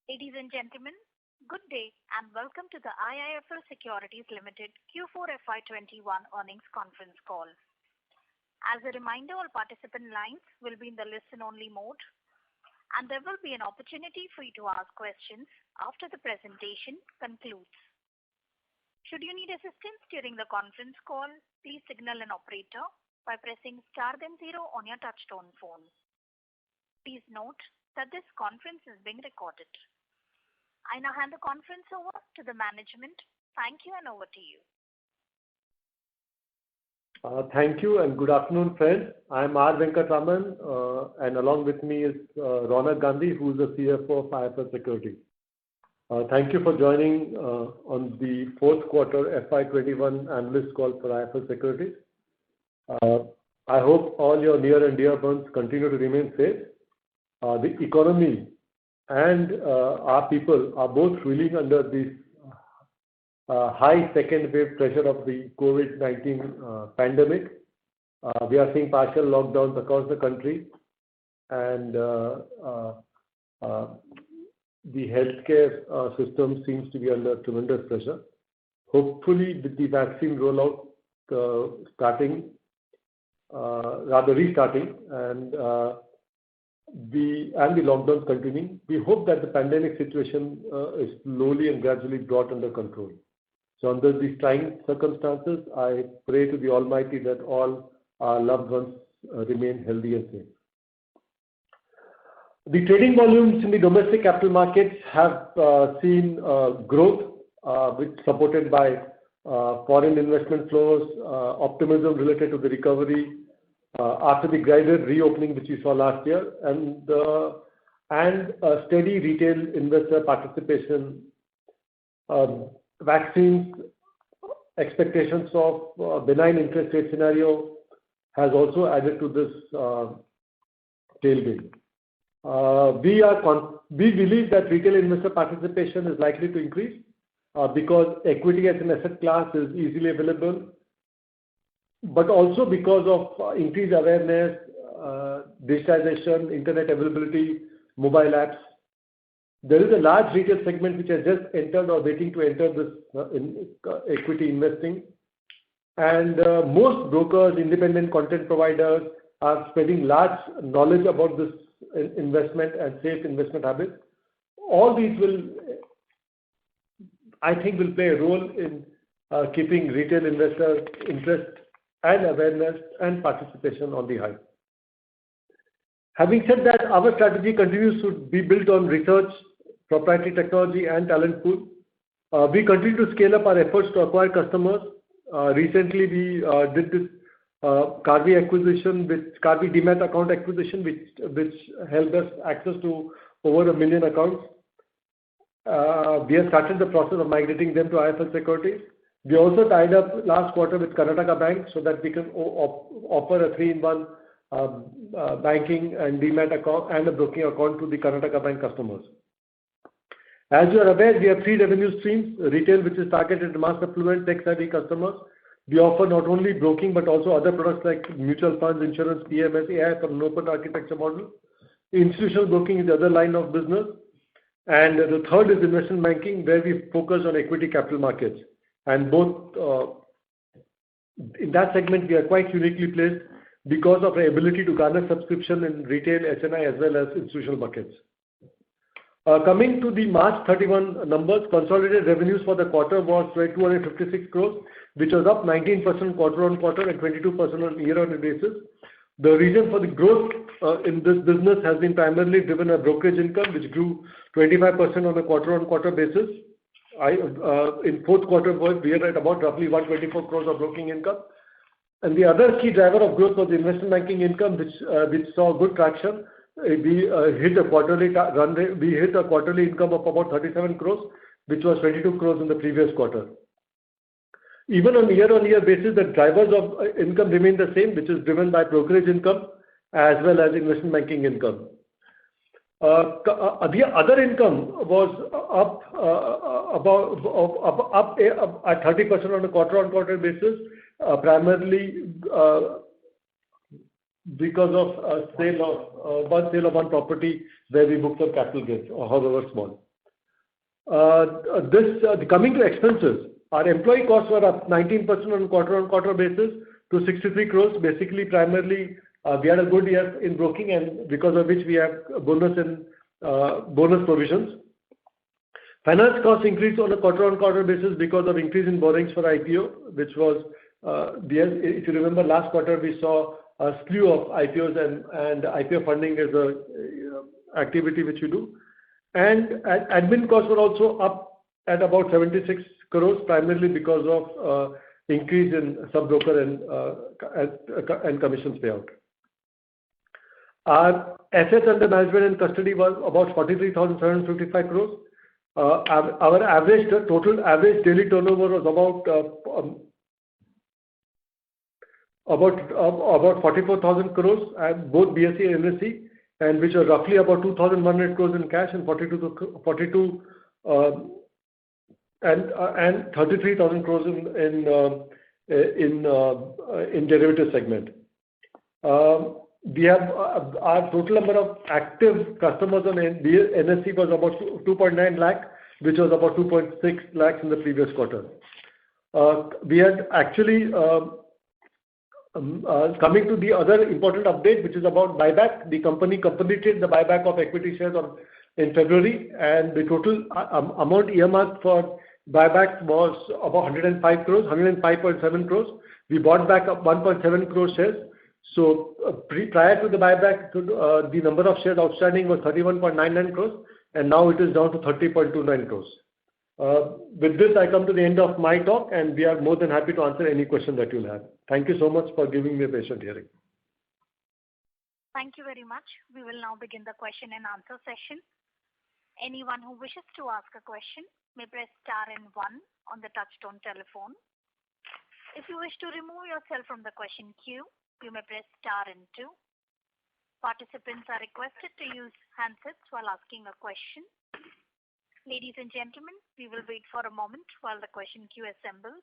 Ladies and gentlemen, good day and welcome to the IIFL Securities Limited Q4 FY21 earnings conference call. As a reminder, all participant lines will be in the listen-only mode, and there will be an opportunity for you to ask questions after the presentation concludes. Should you need assistance during the conference call, please signal an operator by pressing star then 0 on your touchtone phone. Please note that this conference is being recorded. I now hand the conference over to the management. Thank you and over to you. Thank you and good afternoon, friends. I am R. Venkataraman and along with me is Ronak Gandhi, who is the CFO of IIFL Securities. Thank you for joining on the fourth quarter FY21 analyst call for IIFL Securities. I hope all your near and dear ones continue to remain safe. The economy and our people are both reeling under this high second wave pressure of the COVID-19 pandemic. We are seeing partial lockdowns across the country, and the healthcare system seems to be under tremendous pressure. Hopefully, with the vaccine rollout restarting and the lockdowns continuing, we hope that the pandemic situation is slowly and gradually brought under control. So under these trying circumstances, I pray to the Almighty that all our loved ones remain healthy and safe. The trading volumes in the domestic capital markets have seen growth, which supported by foreign investment flows, optimism related to the recovery after the gradual reopening which we saw last year, and steady retail investor participation. Vaccines, expectations of benign interest rate scenario has also added to this tailwind. We believe that retail investor participation is likely to increase because equity as an asset class is easily available, but also because of increased awareness, digitization, internet availability, mobile apps. There is a large retail segment which has just entered or waiting to enter this equity investing, and most brokers, independent content providers are spreading large knowledge about this investment and safe investment habits. All these will play a role in keeping retail investor interest and awareness and participation on the high. Having said that, our strategy continues to be built on research, proprietary technology and talent pool. We continue to scale up our efforts to acquire customers. Recently, we did this Karvy acquisition, Karvy Demat account acquisition, which helped us access to over 1 million accounts. We have started the process of migrating them to IIFL Securities. We also tied up last quarter with Karnataka Bank so that we can offer a 3-in-1 banking and Demat account and a broking account to the Karnataka Bank customers. As you are aware, we have 3 revenue streams: retail, which is targeted to mass affluent tech-savvy customers. We offer not only broking but also other products like mutual funds, insurance, PMS, AI from an open architecture model. Institutional broking is the other line of business, and the third is investment banking, where we focus on equity capital markets. And both in that segment, we are quite uniquely placed because of our ability to garner subscription in retail, HNI, as well as institutional buckets. Coming to the March 31 numbers, consolidated revenues for the quarter was 256 crores, which was up 19% quarter-on-quarter and 22% on year-on-year basis. The reason for the growth in this business has been primarily driven by brokerage income, which grew 25% on a quarter-on-quarter basis. In fourth quarter, we are at about roughly 124 crores of broking income. And the other key driver of growth was the investment banking income, which saw good traction. We hit a quarterly run rate. We hit a quarterly income of about 37 crores, which was 22 crores in the previous quarter. Even on a year-on-year basis, the drivers of income remain the same, which is driven by brokerage income as well as investment banking income. The other income was up at 30% on a quarter-on-quarter basis, primarily because of sale of one property where we booked some capital gains, however small. Coming to expenses, our employee costs were up 19% on quarter-on-quarter basis to 63 crores. Basically, primarily, we had a good year in broking, and because of which we have bonus provisions. Finance costs increased on a quarter-on-quarter basis because of increase in borrowings for IPO, which was if you remember last quarter, we saw a slew of IPOs and IPO funding is a activity which we do. And admin costs were also up at about 76 crores, primarily because of increase in sub-broker and commissions payout. Our assets under management and custody was about 43,755 crores. Our total average daily turnover was about 44,000 crores at both BSE and NSE, and which are roughly about 2,100 crores in cash and 33,000 crores in derivative segment. We have our total number of active customers on NSE was about 2.9 lakh, which was about 2.6 lakhs in the previous quarter. We had actually coming to the other important update, which is about buyback. The company completed the buyback of equity shares in February, and the total amount earmarked for buyback was about 105 crores, 105.7 crores. We bought back up 1.7 crore shares. So prior to the buyback, the number of shares outstanding was 31.99 crores, and now it is down to 30.29 crores. With this, I come to the end of my talk, and we are more than happy to answer any question that you'll have. Thank you so much for giving me a patient hearing. Thank you very much. We will now begin the question and answer session. Anyone who wishes to ask a question may press star and 1 on the touchtone telephone. If you wish to remove yourself from the question queue, you may press star and 2. Participants are requested to use handsets while asking a question. Ladies and gentlemen, we will wait for a moment while the question queue assembles.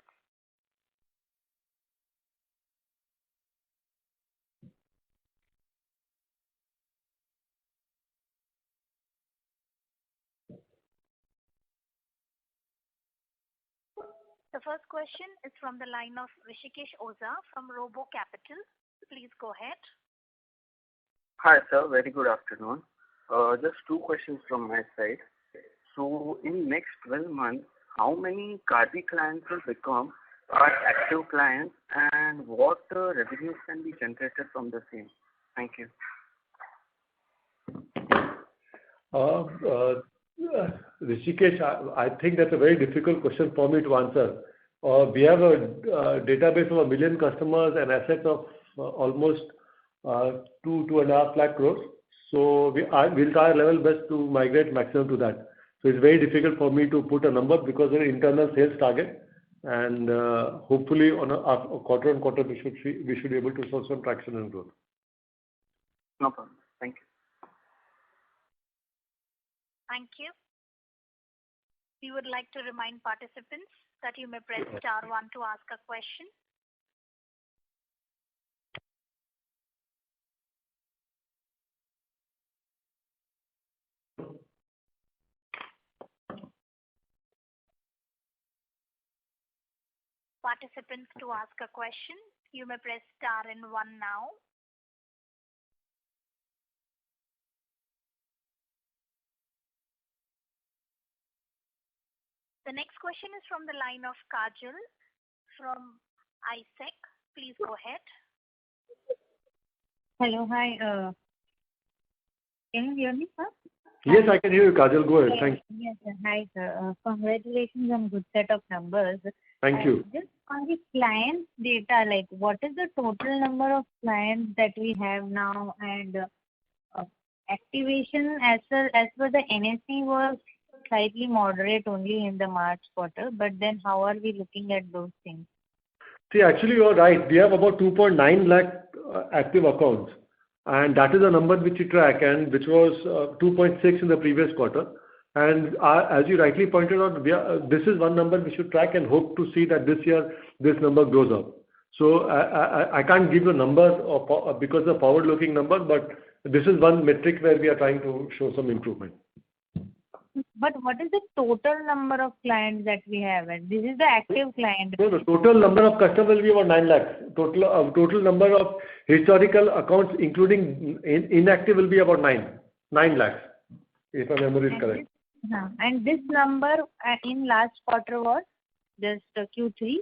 The first question is from the line of Rishikesh Oza from Robo Capital. Please go ahead. Hi, sir. Very good afternoon. Just two questions from my side. So, in next 12 months, how many Karvy clients will become our active clients, and what revenues can be generated from the same? Thank you. Rishikesh, I think that's a very difficult question for me to answer. We have a database of 1 million customers and assets of almost 2.5 lakh crores. So we'll try our level best to migrate maximum to that. So it's very difficult for me to put a number because of an internal sales target, and hopefully on a quarter-on-quarter we should be able to show some traction and growth. No problem. Thank you. Thank you. We would like to remind participants that you may press star 1 to ask a question. Participants, to ask a question, you may press star and 1 now. The next question is from the line of Kajal from ISEC. Please go ahead. Hello. Hi. Can you hear me, sir? Yes, I can hear you, Kajal. Go ahead. Thank you. Yes, sir. Hi, sir. Congratulations on good set of numbers. Thank you. Just on the client data, like what is the total number of clients that we have now, and activation as per the NSE was slightly moderate only in the March quarter, but then how are we looking at those things? See, actually you're right. We have about 2.9 lakh active accounts, and that is a number which we track, and which was 2.6 in the previous quarter. And as you rightly pointed out, this is one number we should track and hope to see that this year this number grows up. So I can't give a number because of forward-looking number, but this is one metric where we are trying to show some improvement. But what is the total number of clients that we have? And this is the active client. No, the total number of customers will be about 9 lakhs. Total number of historical accounts, including inactive, will be about 9 lakhs, if my memory is correct. And this number in last quarter was just Q3?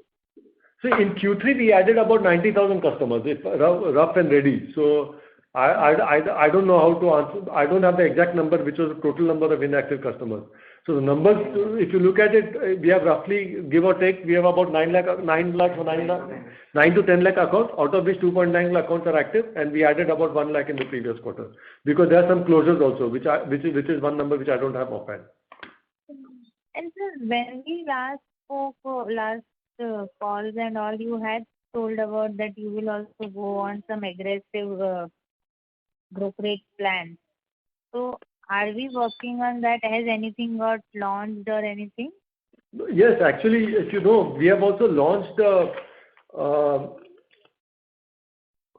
So in Q3, we added about 90,000 customers, if rough and ready. So I don't know how to answer. I don't have the exact number, which was the total number of inactive customers. So the numbers, if you look at it, we have roughly, give or take, we have about 9 to 10 lakh accounts, out of which 2.9 lakh accounts are active, and we added about 1 lakh in the previous quarter. Because there are some closures also, which is one number which I don't have offhand. And sir, when we last spoke, calls and all, you had told about that you will also go on some aggressive brokerage plans. So are we working on that? Has anything got launched or anything? Yes, actually, if you know, we have also launched a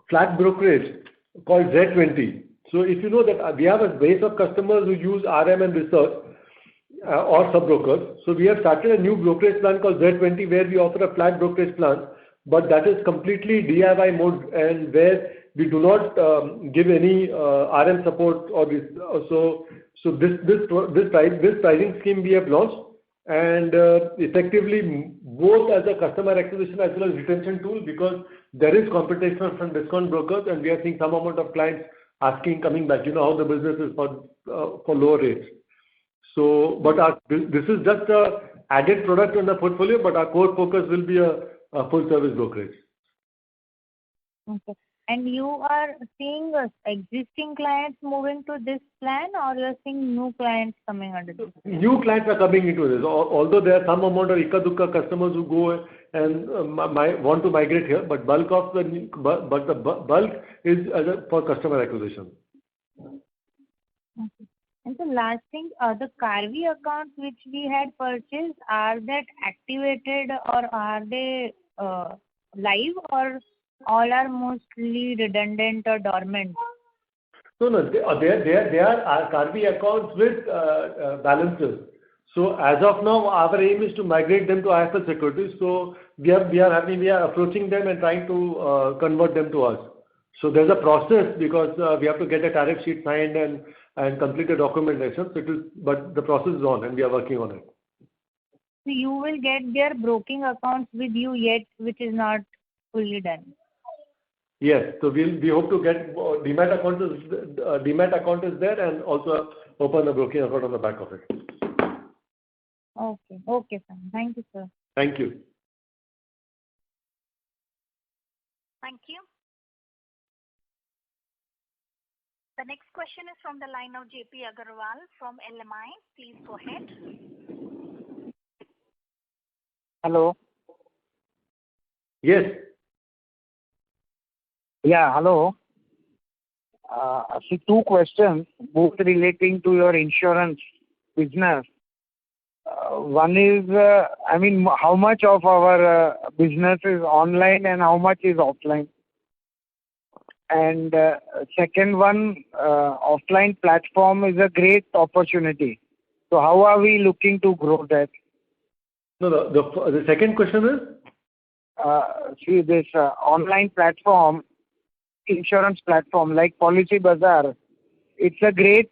flat brokerage called Z20. So if you know that we have a base of customers who use RM and research or sub-brokers. So we have started a new brokerage plan called Z20 where we offer a flat brokerage plan, but that is completely DIY mode and where we do not give any RM support or this. So this pricing scheme we have launched, and effectively both as a customer acquisition as well as retention tool, because there is competition from discount brokers and we are seeing some amount of clients coming back. You know how the business is for lower rates. So, but this is just a added product in the portfolio, but our core focus will be a full service brokerage. Okay. And you are seeing existing clients moving to this plan, or you are seeing new clients coming under this? New clients are coming into this. Although there are some amount of Ika-Dukka customers who go and want to migrate here, but the bulk is for customer acquisition. Okay. And the last thing, the Karvy accounts which we had purchased, are that activated or are they live, or all are mostly redundant or dormant? No, they are Karvy accounts with balances. So as of now, our aim is to migrate them to IIFL Securities. So we are approaching them and trying to convert them to us. So there's a process because we have to get a tariff sheet signed and complete the documentation. But the process is on and we are working on it. So you will get their broking accounts with you yet, which is not fully done. Yes. So we hope to get Demat account is there, and also open a broking account on the back of it. Okay, fine. Thank you, sir. Thank you. Thank you. The next question is from the line of JP Agarwal from LMI. Please go ahead. Hello. Yes. Yeah, hello. See, two questions, both relating to your insurance business. One is, how much of our business is online and how much is offline? And second one, offline platform is a great opportunity. So how are we looking to grow that? No, the second question is? See, this online platform, insurance platform like Policy Bazaar, it's a great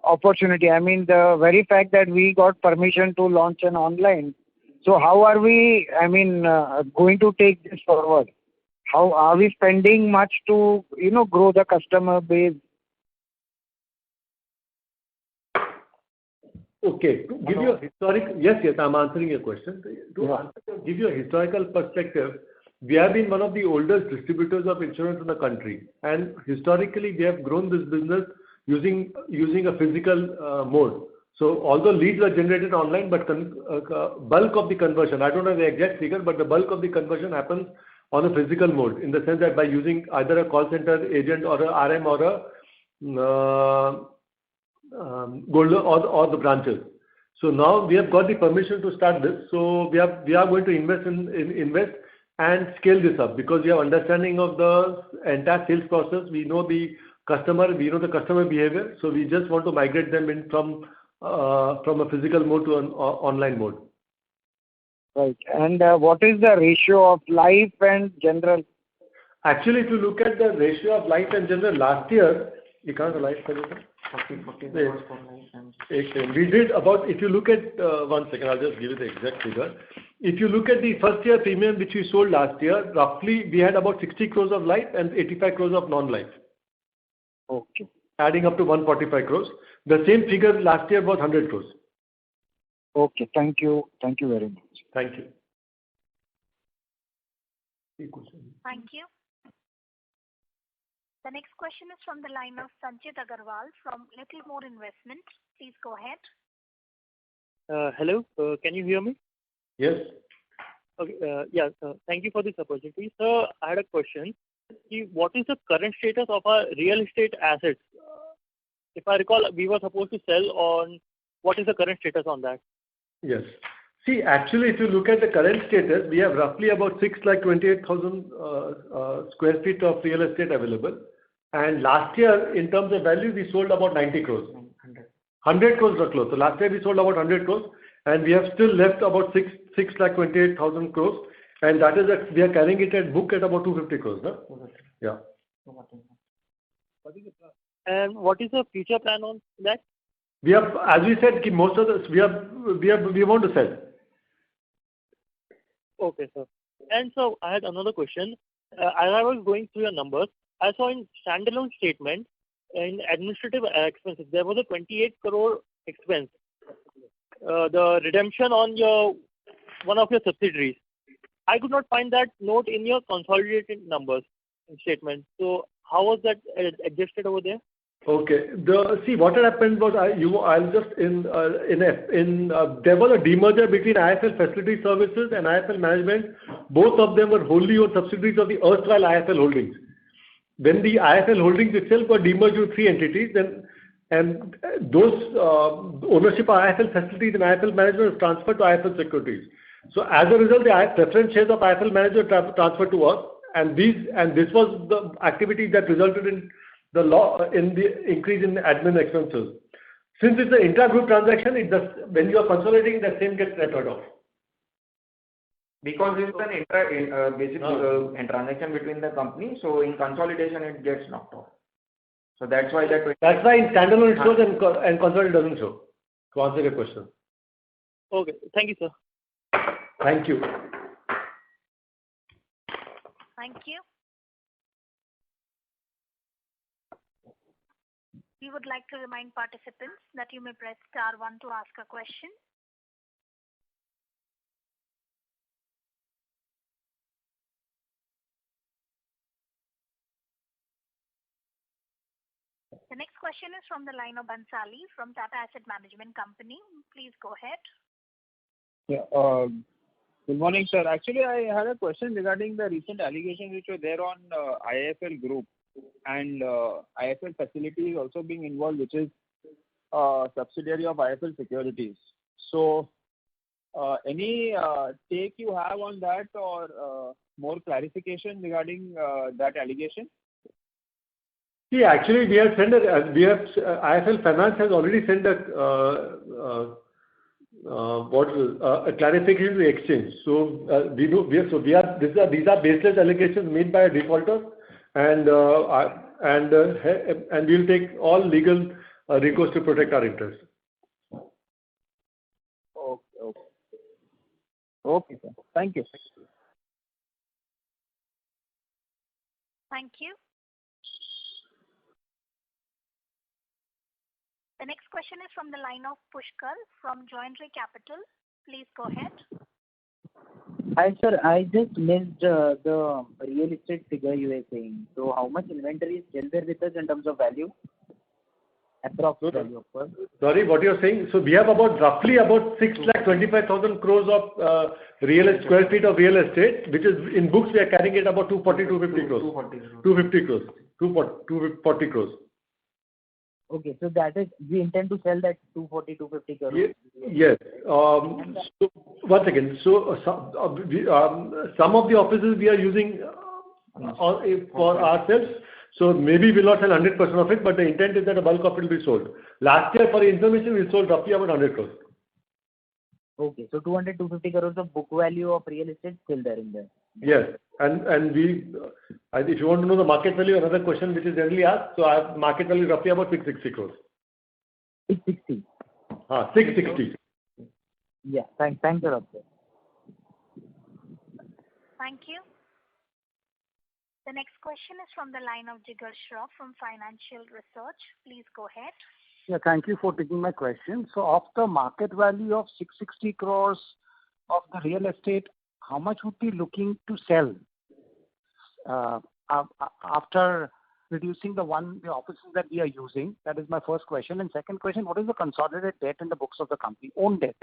opportunity. I mean, the very fact that we got permission to launch an online. So how are we, going to take this forward? How are we spending much to, grow the customer base? Okay. To give you a historical, yes, I'm answering your question. Give you a historical perspective, we have been one of the oldest distributors of insurance in the country, and historically we have grown this business using a physical mode. So although leads are generated online, but bulk of the conversion, I don't know the exact figure, but the bulk of the conversion happens on a physical mode, in the sense that by using either a call center agent or a RM or a gold or the branches. So now we have got the permission to start this. So we are going to invest and scale this up, because we have understanding of the entire sales process. We know the customer behavior. So we just want to migrate them in from from a physical mode to an online mode. Right. And what is the ratio of life and general? Actually, if you look at the ratio of life and general last year, you can't life 40 crores for life and we did about, if you look at, 1 second, I'll just give you the exact figure. If you look at the first year premium which we sold last year, roughly we had about 60 crores of life and 85 crores of non-life. Okay. Adding up to 145 crores. The same figure last year was 100 crores. Okay. Thank you. Thank you very much. Thank you. Thank you. The next question is from the line of Sanchit Agarwal from Little More Investment. Please go ahead. Hello, can you hear me? Yes. Okay. Thank you for this opportunity. Sir, I had a question. What is the current status of our real estate assets? If I recall, we were supposed to sell on. What is the current status on that? Yes. See, actually, if you look at the current status, we have roughly about 628,000 square feet of real estate available. And last year, in terms of value, we sold about 90 crores. 100 crores were close. So last year we sold about 100 crores, and we have still left about 628,000 crores, and that is that we are carrying it at book at about 250 crores, no? Yeah. And what is the future plan on that? We have, as we said, most of this we want to sell. Okay, sir. And so I had another question. As I was going through your numbers, I saw in standalone statement in administrative expenses there was a 28 crore expense. The redemption on one of your subsidiaries. I could not find that note in your consolidated numbers in statement. So how was that adjusted over there? Okay. See, what had happened was there was a demerger between IIFL Facility Services and IIFL Management. Both of them were wholly owned subsidiaries of the erstwhile IIFL Holdings. When the IIFL Holdings itself got demerged with 3 entities, and those ownership of IIFL Facilities and IIFL Management was transferred to IIFL Securities. So as a result, the preference shares of IIFL Management transferred to us, and this was the activity that resulted in the increase in admin expenses. Since it's an intra-group transaction, when you are consolidating, the same gets netted off. Because it's an basic transaction between the company, so in consolidation it gets knocked off. So that's why That's why in standalone it shows and consolidated doesn't show. To answer your question. Okay, thank you, sir. Thank you. Thank you. We would like to remind participants that you may press star 1 to ask a question. The next question is from the line of Bansali from Tata Asset Management Company. Please go ahead. Yeah. Good morning, sir. Actually, I had a question regarding the recent allegations which were there on IIFL Group and IIFL Facilities also being involved, which is a subsidiary of IIFL Securities. So, any take you have on that or more clarification regarding that allegation? See, actually, IIFL Finance has already sent a clarification to the exchange. So these are baseless allegations made by a defaulter, and we'll take all legal recourse to protect our interests. Okay, sir. Thank you. Thank you. The next question is from the line of Pushkar from Joindre Capital. Please go ahead. Hi, sir. I just missed the real estate figure you were saying. So how much inventory is still there with us in terms of value? Approximate value, of course. Sorry, what you're saying? So we have roughly about 625,000 crores of square feet of real estate, which is in books we are carrying it about 240 crores. 240 crores. Okay, so that is, we intend to sell that 250 crores. Yes. So, once again, so some of the offices we are using for ourselves. So maybe we'll not sell 100% of it, but the intent is that a bulk of it will be sold. Last year, for information, we sold roughly about 100 crores. Okay. So 250 crores of book value of real estate still there in there. Yes. And we, if you want to know the market value, another question which is generally asked, so our market value is roughly about 660 crores. 660. 660. Yeah. Thanks a lot, sir. Thank you. The next question is from the line of Jigar Shroff from Financial Research. Please go ahead. Yeah, thank you for taking my question. So of the market value of 660 crores of the real estate, how much would be looking to sell after reducing the offices that we are using? That is my first question. And second question, what is the consolidated debt in the books of the company, own debt,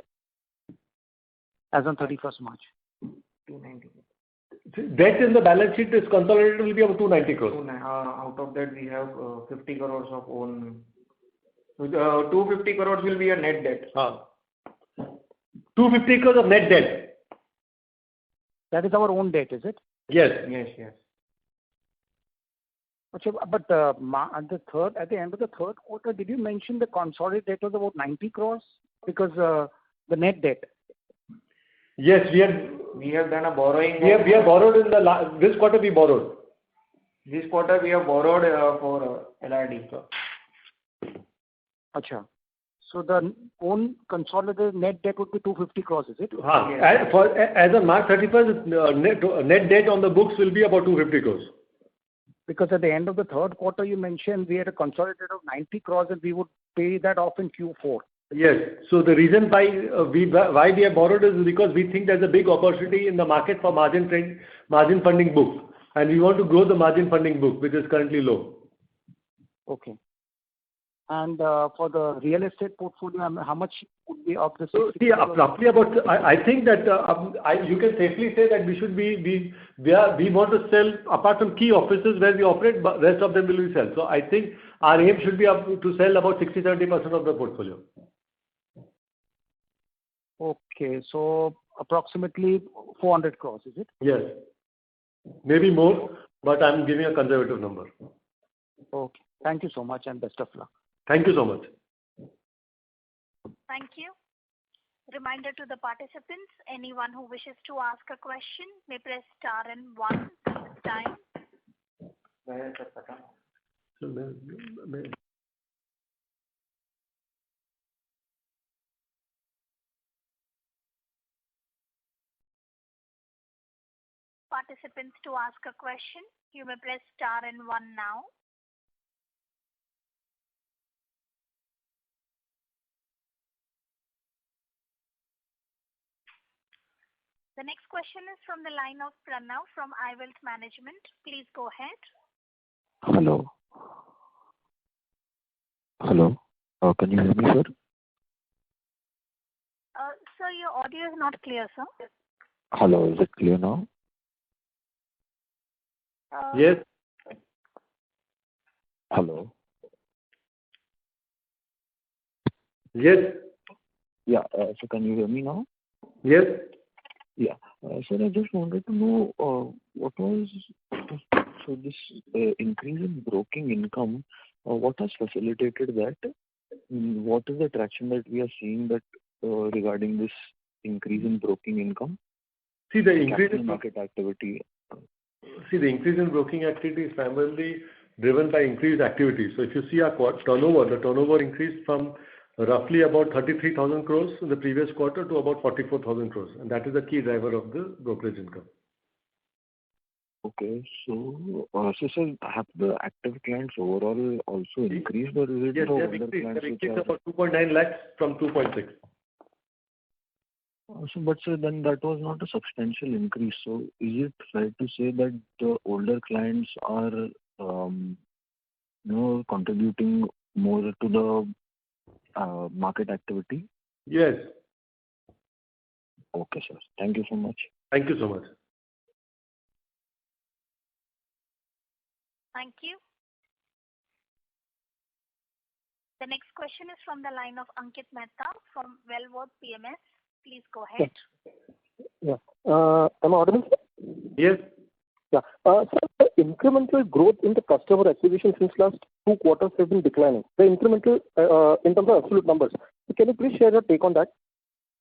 as on 31st March? 290. Debt in the balance sheet is consolidated will be about 290 crores. Out of that, we have 50 crores of own. 250 crores will be a net debt. 250 crores of net debt. That is our own debt, is it? Yes. Yes. Okay, but at the end of the third quarter, did you mention the consolidated debt was about 90 crores? Because the net debt. Yes, we have done a borrowing. We have borrowed in this quarter. We borrowed. This quarter we have borrowed for LRD. Acha. So the own consolidated net debt would be 250 crores, is it? Yes. As on March 31st, net debt on the books will be about 250 crores. Because at the end of the third quarter, you mentioned we had a consolidated of 90 crores and we would pay that off in Q4. Yes. So the reason why we have borrowed is because we think there's a big opportunity in the market for margin funding book, and we want to grow the margin funding book, which is currently low. Okay. And for the real estate portfolio, how much would be of the? So roughly about. I think that you can safely say that we want to sell apart from key offices where we operate, but rest of them will be sell. So I think our aim should be to sell about 60-70% of the portfolio. Okay, so approximately 400 crores, is it? Yes. Maybe more, but I'm giving a conservative number. Okay. Thank you so much and best of luck. Thank you so much. Thank you. Reminder to the participants, anyone who wishes to ask a question may press star and 1 at this time. Participants, to ask a question, you may press star and 1 now. The next question is from the line of Pranav from iWealth Management. Please go ahead. Hello. Can you hear me, sir? Sir, your audio is not clear, sir. Hello, is it clear now? Yes. Hello. Yes. Yeah. So can you hear me now? Yes. Yeah. Sir, I just wanted to know what was this increase in broking income. What has facilitated that? What is the traction that we are seeing that regarding this increase in broking income? See, the increase in market activity. The increase in broking activity is primarily driven by increased activity. So if you see our turnover, the turnover increased from roughly about 33,000 crores in the previous quarter to about 44,000 crores. And that is the key driver of the brokerage income. Okay. So sir, have the active clients overall also increased, or is it yes, the older increased. clients which Increased are... about 2.9 lakhs from 2.6. So, but sir, then that was not a substantial increase. So is it fair to say that the older clients are, contributing more to the market activity? Yes. Okay, sir. Thank you so much. Thank you so much. Thank you. The next question is from the line of Ankit Mehta from Wellworth PMS. Please go ahead. Yeah. Am I audible? Yes. Yeah. Sir, the incremental growth in the customer acquisition since last 2 quarters have been declining. The incremental in terms of absolute numbers. So can you please share your take on that?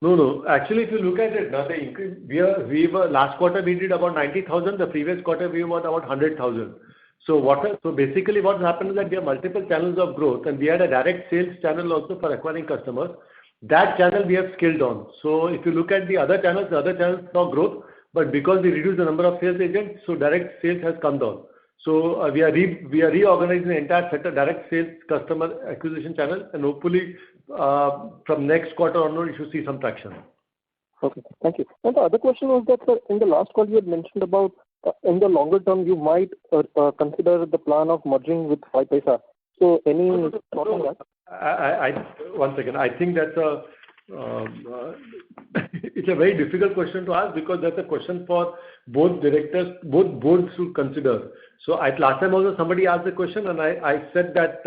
No. Actually, if you look at it, now the increase, we were last quarter we did about 90,000. The previous quarter we were about 100,000. So basically what's happened is that we have multiple channels of growth, and we had a direct sales channel also for acquiring customers. That channel we have scaled on. So if you look at the other channels saw growth, but because we reduced the number of sales agents, so direct sales has come down. So we are reorganizing the entire set of direct sales customer acquisition channel, and hopefully from next quarter onward, you should see some traction. Okay, thank you. And the other question was that, sir, in the last call you had mentioned about in the longer term you might consider the plan of merging with 5paisa. So any thought on that? One second. I think that's it's a very difficult question to ask because that's a question for both directors, both boards to consider. So last time also somebody asked the question, and I said that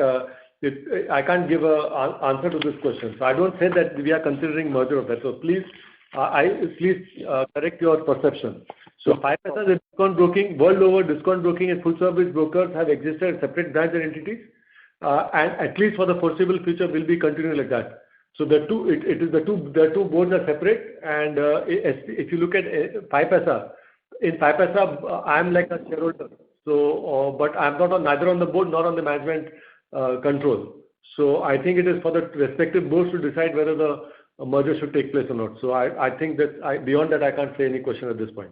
I can't give an answer to this question. So I don't say that we are considering merger of that. So please correct your perception. So 5paisa is discount broking. World over, discount broking and full service brokers have existed as separate brands and entities, and at least for the foreseeable future will be continuing like that. So the two boards are separate, and if you look at 5paisa, in 5paisa I am like a shareholder. So but I am not neither on the board nor on the management control. So I think it is for the respective boards to decide whether the merger should take place or not. So I think that beyond that I can't say any question at this point.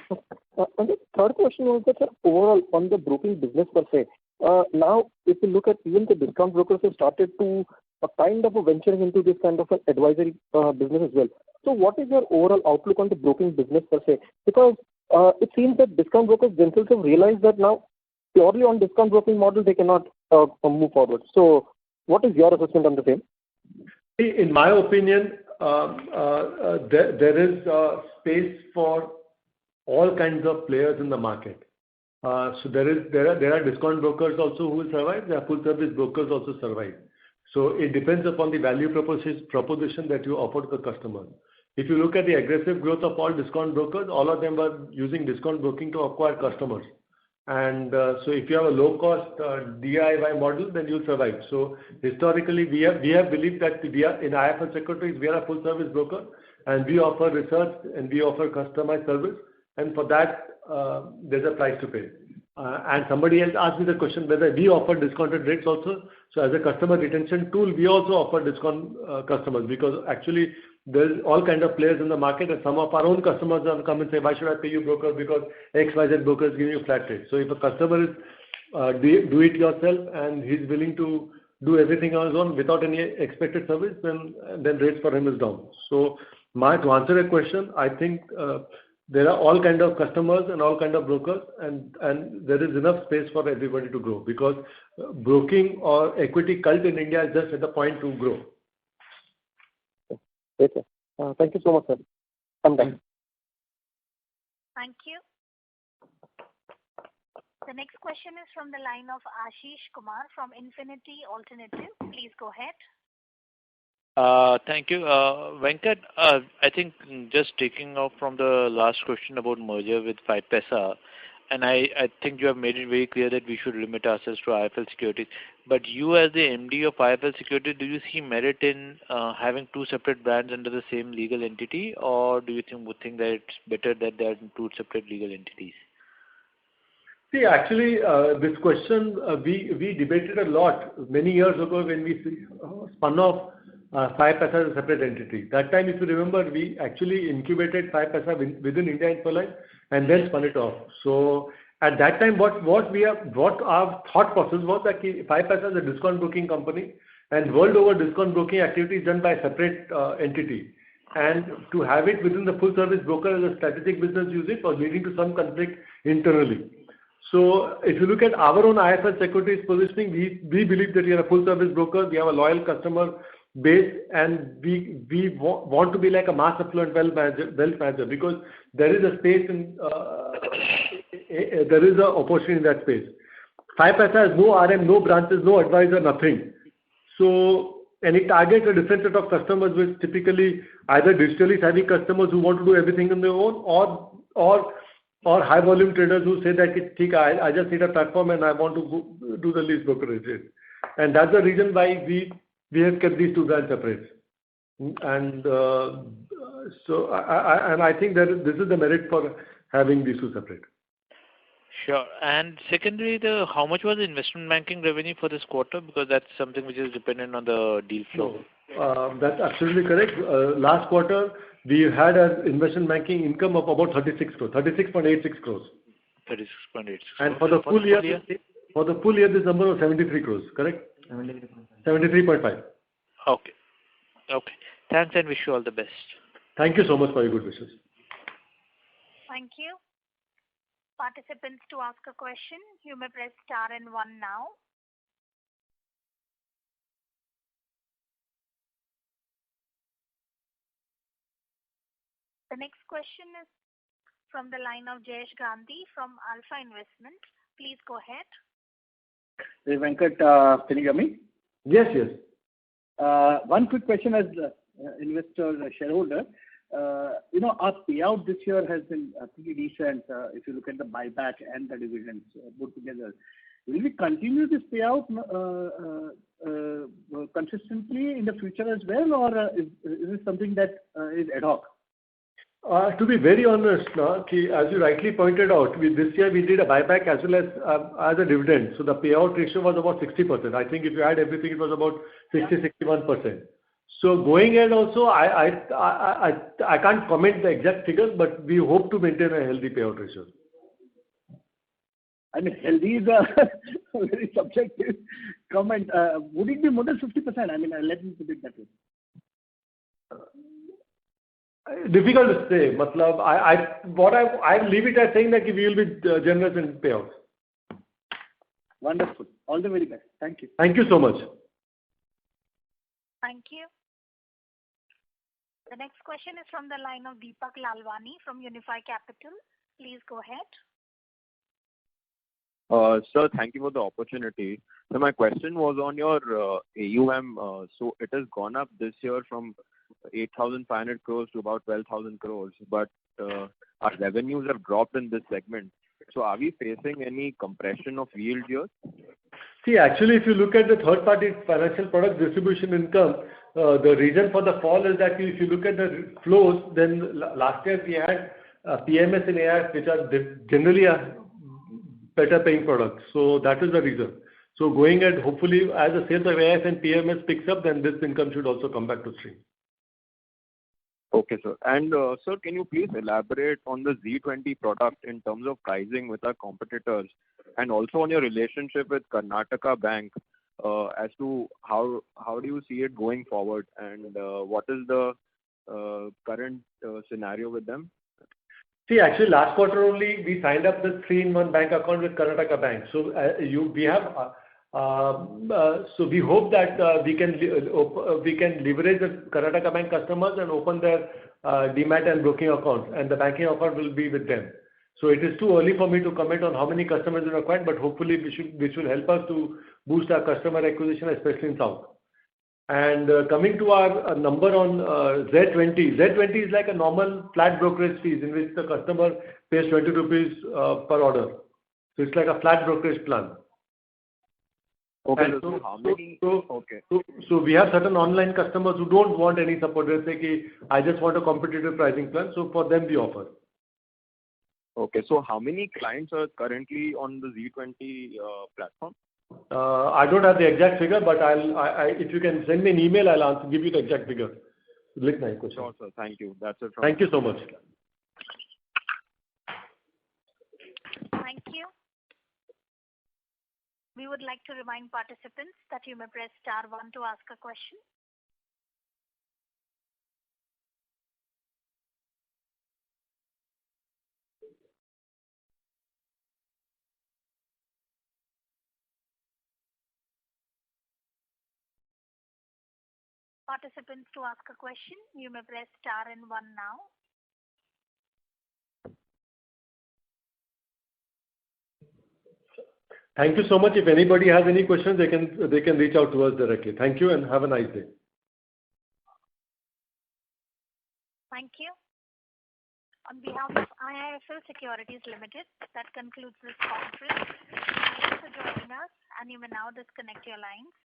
And the third question was that, sir, overall on the broking business per se, now if you look at even the discount brokers have started to kind of venturing into this kind of an advisory business as well. So what is your overall outlook on the broking business per se? Because it seems that discount brokers themselves have realized that now purely on discount broking model they cannot move forward. So what is your assessment on the same? In my opinion, there is space for all kinds of players in the market. So there are discount brokers also who will survive. There are full service brokers also survive. So it depends upon the value proposition that you offer to the customer. If you look at the aggressive growth of all discount brokers, all of them were using discount broking to acquire customers. And so if you have a low cost DIY model, then you'll survive. So historically, we have believed that we are in IIFL Securities, we are a full service broker, and we offer research and we offer customized service. And for that, there's a price to pay. And somebody else asked me the question whether we offer discounted rates also. So as a customer retention tool, we also offer discount customers, because actually there's all kind of players in the market, and some of our own customers have come and say, why should I pay you broker, because XYZ broker is giving you flat rate. So if a customer is do it yourself and he's willing to do everything on his own without any expected service, then rates for him is down. So to answer your question, I think there are all kind of customers and all kind of brokers, and there is enough space for everybody to grow, because broking or equity cult in India is just at the point to grow. Okay. Thank you so much, sir. I'm done. Thank you. The next question is from the line of Ashish Kumar from Infinity Alternative. Please go ahead. Thank you. Venkat, I think just taking off from the last question about merger with 5paisa, and I think you have made it very clear that we should limit ourselves to IIFL Securities. But you as the MD of IIFL Securities, do you see merit in having two separate brands under the same legal entity, or do you think that it's better that they are two separate legal entities? See, actually, this question we debated a lot many years ago when we spun off 5paisa as a separate entity. That time, if you remember, we actually incubated 5paisa within India Infoline and then spun it off. So at that time, what our thought process was that 5paisa is a discount broking company, and world over discount broking activity is done by a separate entity. And to have it within the full service broker as a strategic business unit was leading to some conflict internally. So if you look at our own IIFL Securities positioning, we believe that we are a full service broker. We have a loyal customer base, and we want to be like a mass affluent wealth manager, because there is a space in there is an opportunity in that space. 5paisa has no RM, no branches, no advisor, nothing. So, and it targets a different set of customers, which typically either digitally savvy customers who want to do everything on their own, or or high volume traders who say that, "ठीक है, I just need a platform and I want to do the lease brokerage." And that's the reason why we have kept these two brands separate. And I think that this is the merit for having these two separate. Sure. And secondly, how much was the investment banking revenue for this quarter? Because that's something which is dependent on the deal flow. That's absolutely correct. Last quarter, we had an investment banking income of about 36 crores, 36.86 crores. 36.86. And for the full year, this number was 73 crores, correct? 73.5. Okay. Okay. Thanks and wish you all the best. Thank you so much for your good wishes. Thank you. Participants, to ask a question, you may press star and 1 now. The next question is from the line of Jayesh Gandhi from Alpha Investment. Please go ahead. Hey, Venkat, can you hear me? Yes, yes. One quick question as investor, shareholder. Our payout this year has been pretty decent if you look at the buyback and the dividends put together. Will we continue this payout consistently in the future as well, or is it something that is ad hoc? To be very honest, as you rightly pointed out, this year we did a buyback as well as a dividend. So the payout ratio was about 60%. I think if you add everything, it was about 60-61%. So going ahead also, I can't comment the exact figures, but we hope to maintain a healthy payout ratio. I mean, healthy is a very subjective comment. Would it be more than 50%? I mean, let me put it that way. Difficult to say. I leave it as saying that we will be generous in payouts. Wonderful. All the very best. Thank you. Thank you so much. Thank you. The next question is from the line of Deepak Lalwani from Unifi Capital. Please go ahead. Sir, thank you for the opportunity. So my question was on your AUM. So it has gone up this year from 8,500 crores to about 12,000 crores, but our revenues have dropped in this segment. So are we facing any compression of yield here? See, actually, if you look at the third-party financial product distribution income, the reason for the fall is that if you look at the flows, then last year we had PMS and AIF, which are generally a better paying products. So that is the reason. So going ahead, hopefully, as the sales of AIF and PMS picks up, then this income should also come back to stream. Okay, sir. And sir, can you please elaborate on the Z20 product in terms of pricing with our competitors, and also on your relationship with Karnataka Bank as to how do you see it going forward, and what is the current scenario with them? See, actually, last quarter only we signed up the 3-in-1 bank account with Karnataka Bank. So we hope that we can leverage the Karnataka Bank customers and open their demat and broking accounts, and the banking account will be with them. So it is too early for me to comment on how many customers are acquired, but hopefully this will help us to boost our customer acquisition, especially in South. And coming to our number on Z20, Z20 is like a normal flat brokerage fees in which the customer pays 20 rupees per order. So it's like a flat brokerage plan. Okay. So, how many? So we have certain online customers who don't want any support. They say, I just want a competitive pricing plan. So for them we offer. Okay. So how many clients are currently on the Z20 platform? I don't have the exact figure, but if you can send me an email, I'll give you the exact figure. Sure, sir. Thank you. That's it from Thank you so much. Thank you. We would like to remind participants that you may press star 1 to ask a question. Participants, to ask a question, you may press star and 1 now. Thank you so much. If anybody has any questions, they can reach out to us directly. Thank you and have a nice day. Thank you. On behalf of IIFL Securities Limited, that concludes this conference. Thank you for joining us, and you may now disconnect your lines.